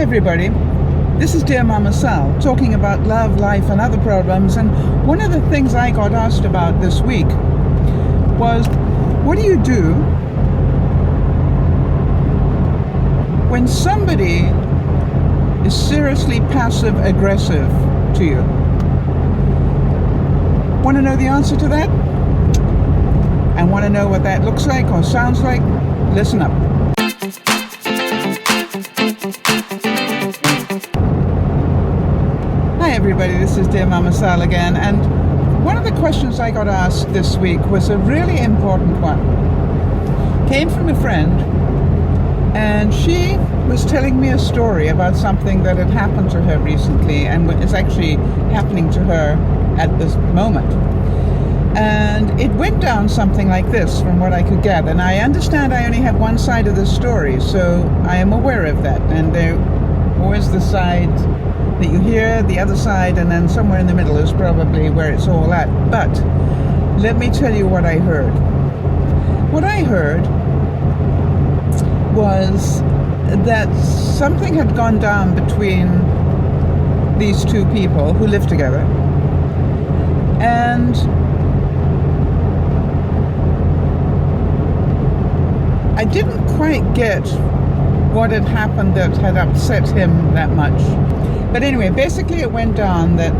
everybody, this is DearMamaSal talking about love, life and other problems, and one of the things I got asked about this week was, what do you do when somebody is seriously passive aggressive to you? Want to know the answer to that? And want to know what that looks like or sounds like? Listen up. Hi everybody, this is DearMamaSal again, and one of the questions I got asked this week was a really important one. Came from a friend, and she was telling me a story about something that had happened to her recently and is actually happening to her at this moment. And it went down something like this, from what I could gather. And I understand I only have one side of the story, so I am aware of that. And there always the side that you hear, the other side, and then somewhere in the middle is probably where it's all at. But let me tell you what I heard. What I heard was that something had gone down between these two people who live together. And I didn't quite get what had happened that had upset him that much. But anyway, basically it went down that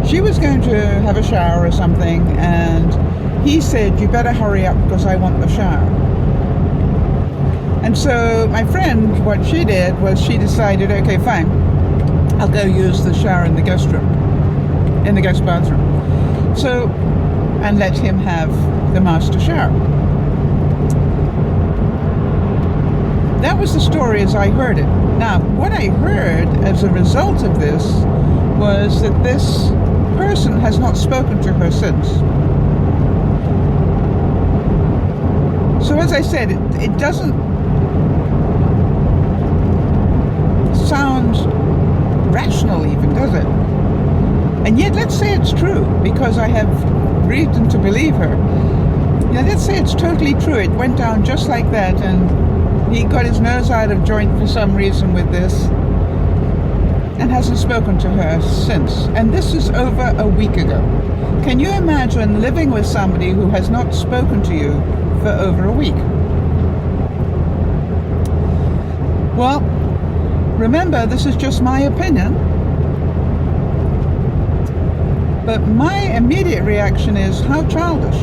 she was going to have a shower or something, and he said, "You better hurry up because I want the shower." And so my friend, what she did was she decided, okay, fine, I'll go use the shower in the guest room, in the guest bathroom. So, and let him have the master shower. That was the story as I heard it. Now, what I heard as a result of this was that this person has not spoken to her since. So as I said, it doesn't sound rational even, does it? And yet let's say it's true, because I have reason to believe her. Yeah, let's say it's totally true. It went down just like that, and he got his nose out of joint for some reason with this and hasn't spoken to her since. And this is over a week ago. Can you imagine living with somebody who has not spoken to you for over a week? Well, remember, this is just my opinion, but my immediate reaction is, how childish.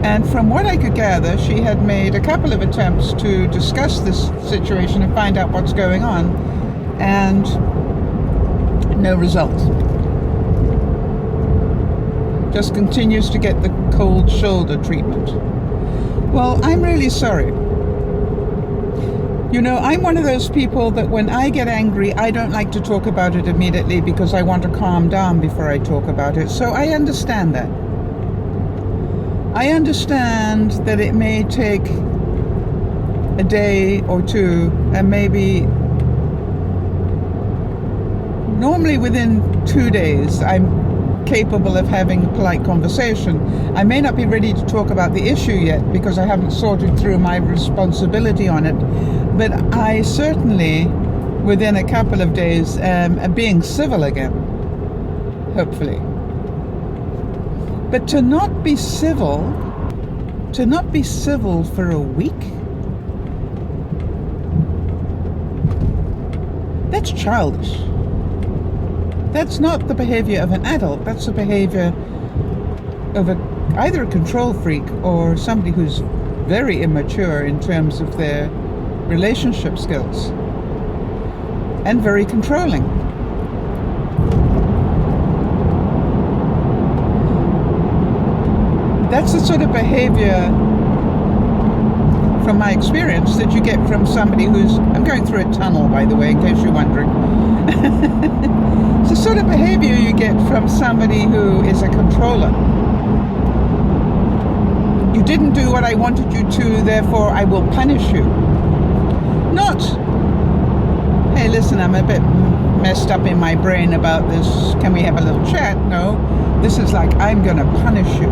And from what I could gather, she had made a couple of attempts to discuss this situation and find out what's going on, and no result. Just continues to get the cold shoulder treatment. Well, I'm really sorry. You know, I'm one of those people that when I get angry, I don't like to talk about it immediately because I want to calm down before I talk about it. So I understand that. I understand that it may take a day or two, and maybe normally within 2 days I'm capable of having a polite conversation. I may not be ready to talk about the issue yet because I haven't sorted through my responsibility on it, but I certainly within a couple of days am being civil again, hopefully. But to not be civil for a week, that's childish. That's not the behavior of an adult. That's the behavior of either a control freak or somebody who's very immature in terms of their relationship skills and very controlling. That's the sort of behavior, from my experience, that you get from somebody who's... I'm going through a tunnel, by the way, in case you're wondering. It's the sort of behavior you get from somebody who is a controller. You didn't do what I wanted you to, therefore I will punish you. Not, hey, listen, I'm a bit messed up in my brain about this. Can we have a little chat? No. This is like, I'm going to punish you.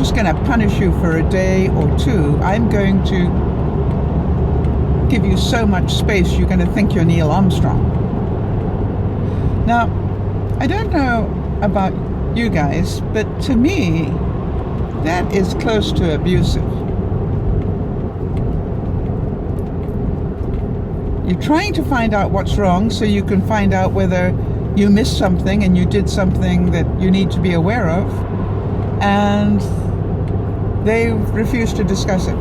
just going to punish you for a day or two. I'm going to give you so much space you're going to think you're Neil Armstrong. Now, I don't know about you guys, but to me, that is close to abusive. You're trying to find out what's wrong so you can find out whether you missed something and you did something that you need to be aware of, and they refuse to discuss it.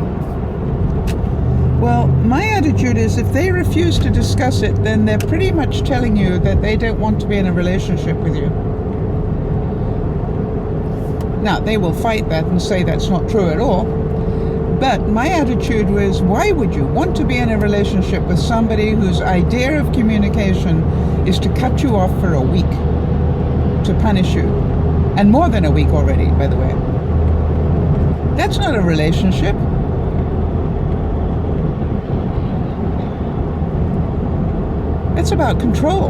Well, my attitude is if they refuse to discuss it, then they're pretty much telling you that they don't want to be in a relationship with you. Now, they will fight that and say that's not true at all. But my attitude was, why would you want to be in a relationship with somebody whose idea of communication is to cut you off for a week, to punish you? And more than a week already, by the way. That's not a relationship. It's about control.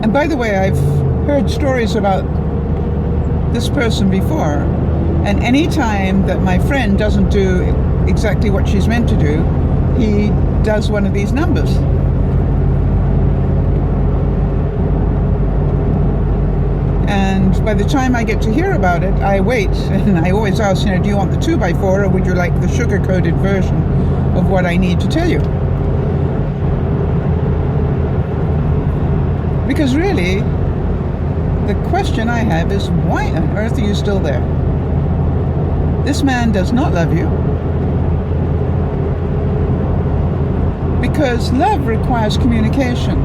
And by the way, I've heard stories about this person before, and any time that my friend doesn't do exactly what she's meant to do, he does one of these numbers. And by the time I get to hear about it, I wait, and I always ask, do you want the 2x4 or would you like the sugar-coated version of what I need to tell you? Because really, the question I have is, why on earth are you still there? This man does not love you. Because love requires communication.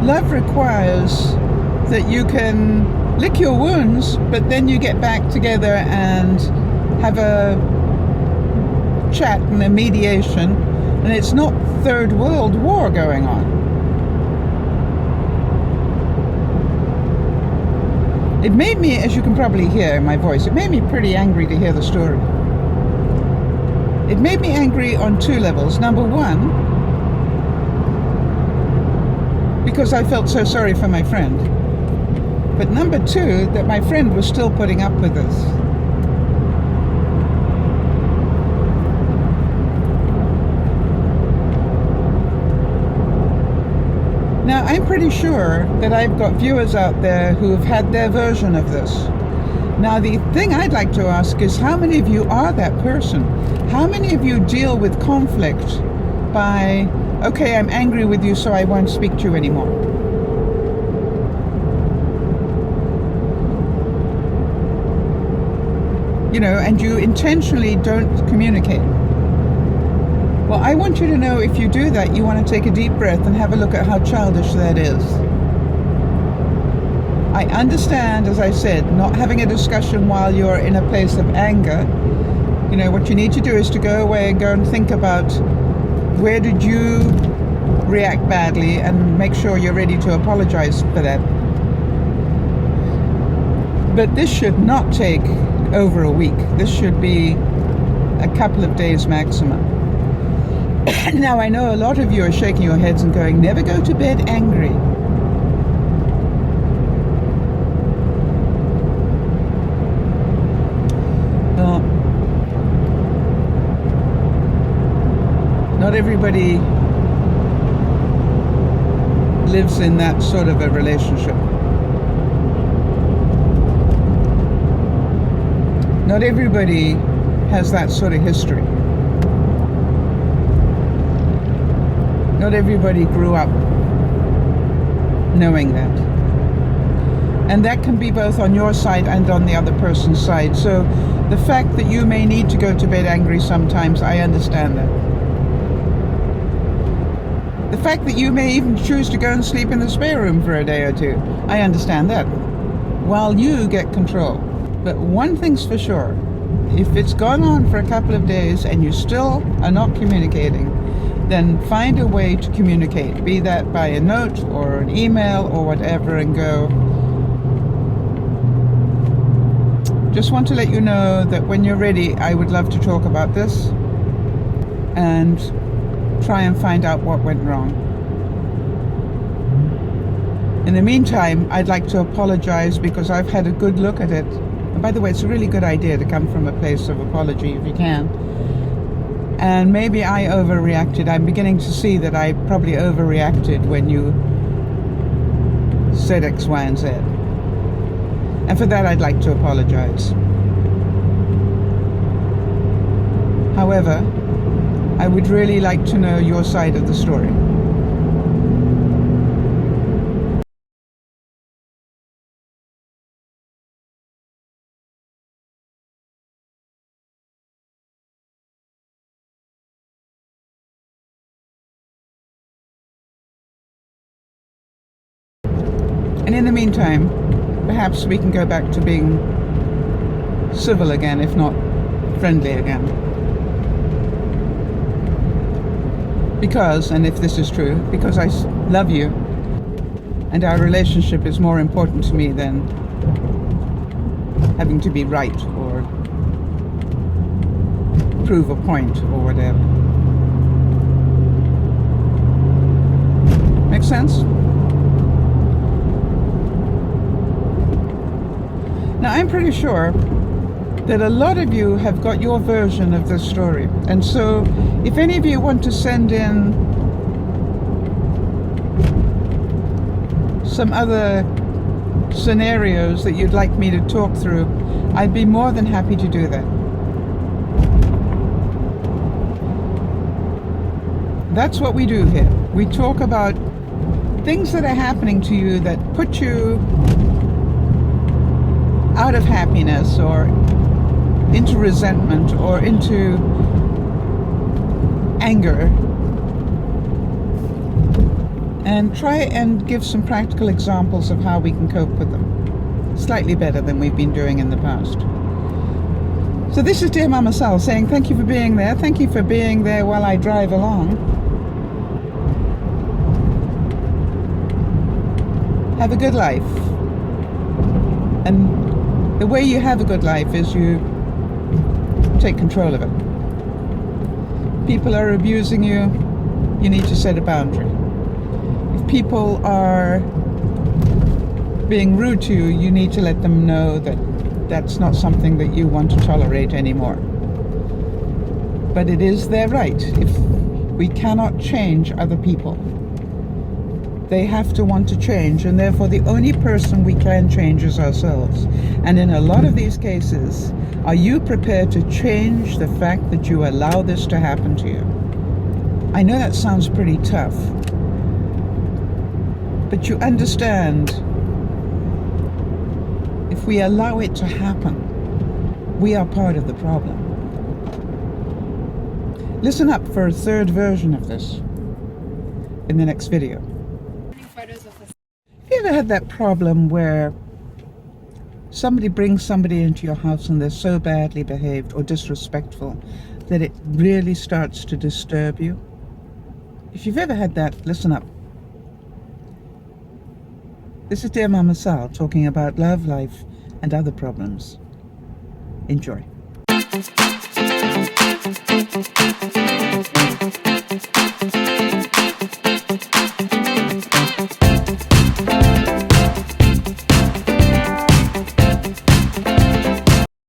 Love requires that you can lick your wounds, but then you get back together and have a chat and a mediation, and it's not Third World War going on. It made me, as you can probably hear in my voice, it made me pretty angry to hear the story. It made me angry on two levels. Number one, because I felt so sorry for my friend. But number two, that my friend was still putting up with this. Now, I'm pretty sure that I've got viewers out there who have had their version of this. Now, the thing I'd like to ask is, how many of you are that person? How many of you deal with conflict by, okay, I'm angry with you, so I won't speak to you anymore? And you intentionally don't communicate. Well, I want you to know, if you do that, you want to take a deep breath and have a look at how childish that is. I understand, as I said, not having a discussion while you're in a place of anger. What you need to do is to go away and go and think about, where did you react badly, and make sure you're ready to apologize for that. But this should not take over a week. This should be a couple of days maximum. Now, I know a lot of you are shaking your heads and going, never go to bed angry. Well, not everybody lives in that sort of a relationship. Not everybody has that sort of history. Not everybody grew up knowing that. And that can be both on your side and on the other person's side. So the fact that you may need to go to bed angry sometimes, I understand that. The fact that you may even choose to go and sleep in the spare room for a day or two, I understand that. While you get control. But one thing's for sure, if it's gone on for a couple of days and you still are not communicating, then find a way to communicate, be that by a note or an email or whatever, and go, just want to let you know that when you're ready, I would love to talk about this and try and find out what went wrong. In the meantime, I'd like to apologize because I've had a good look at it. And by the way, it's a really good idea to come from a place of apology if you can. And maybe I overreacted. I'm beginning to see that I probably overreacted when you said X, Y, and Z. And for that, I'd like to apologize. However, I would really like to know your side of the story. And in the meantime, perhaps we can go back to being civil again, if not friendly again. Because, and if this is true, because I love you and our relationship is more important to me than having to be right or prove a point or whatever. Make sense? Now, I'm pretty sure that a lot of you have got your version of this story. And so, if any of you want to send in some other scenarios that you'd like me to talk through, I'd be more than happy to do that. That's what we do here. We talk about things that are happening to you that put you out of happiness or into resentment or into anger, and try and give some practical examples of how we can cope with them slightly better than we've been doing in the past. So this is DearMamaSal saying thank you for being there. Thank you for being there while I drive along. Have a good life. And the way you have a good life is you take control of it. People are abusing you, you need to set a boundary. If people are being rude to you, you need to let them know that that's not something that you want to tolerate anymore. But it is their right. If we cannot change other people, they have to want to change, and therefore the only person we can change is ourselves. And in a lot of these cases, are you prepared to change the fact that you allow this to happen to you? I know that sounds pretty tough, but you understand, if we allow it to happen, we are part of the problem. Listen up for a third version of this in the next video. Have you ever had that problem where somebody brings somebody into your house and they're so badly behaved or disrespectful that it really starts to disturb you? If you've ever had that, listen up. This is DearMamaSal talking about love, life, and other problems. Enjoy.